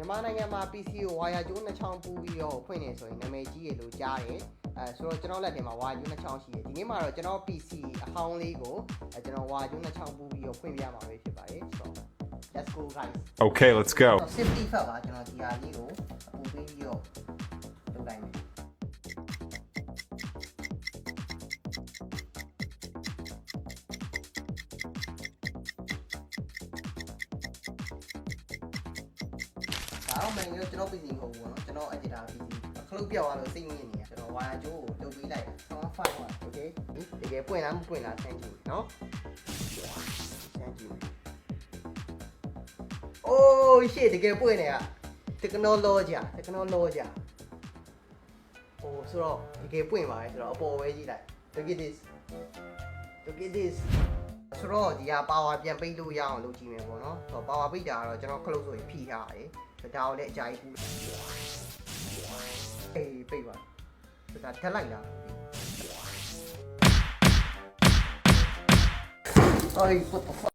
မြန်မာနိုင်ငံမှာ PC ကို wire ကျိုး2ချောင်းပူးပြီးတော့ဖွင့်နေဆိုရင်နာမည်ကြီးရလို့ကြားတယ်ဆိုတော့ကျွန်တော်လက်ထဲမှာ wire ကျိုး2ချောင်းရှိတယ်ဒီနေ့မှာတော့ကျွန်တော် PC အဟောင်းလေးကိုကျွန်တော် wire ကျိုး2ချောင်းပူးပြီးတော့ဖွင့်ပြမှာပဲဖြစ်ပါတယ်ဆိုတော့ let's go guys Okay, let's go. safety first ပါကျွန်တော်ဒီဟာလေးကိုပူပေးပြီးတော့လုပ်လိုက်မယ်ဒါတော့မင်းတို့ကျွန်တော် PC မဟုတ်ဘူးเนาะကျွန်တော် editor PC ခလုတ်ပြောက်သွားလို့စိတ်ငြိမ်နေရကျွန်တော် wire ကျိုးကိုလုပ်ပေးလိုက်ဆောင်းဖိုင်ပါ okay တကယ်ပွင့်လားမပွင့်လားဆန်းကြည့်เนาะဆန်းကြည့် oh shit တကယ်ပွင့်နေရ technology ဟိုဆိုတော့တကယ်ပွင့်ပါတယ်ဆိုတော့အပေါ်ပဲကြည့်လိုက် look at this ဆိုတော့ဒီဟာ power ပြန်ပိတ်လို့ရအောင်လုပ်ကြည့်မယ်ပေါ့နော်ဆိုတော့ power ပိတ်တာကတော့ကျွန်တော်ခလုတ်ဆိုရင်ဖိထားရတယ်ဒါကိုလည်းအကြိုက်ဘူးအေးပိတ်ပါဒါထက်လိုက်လား sorry what the fuck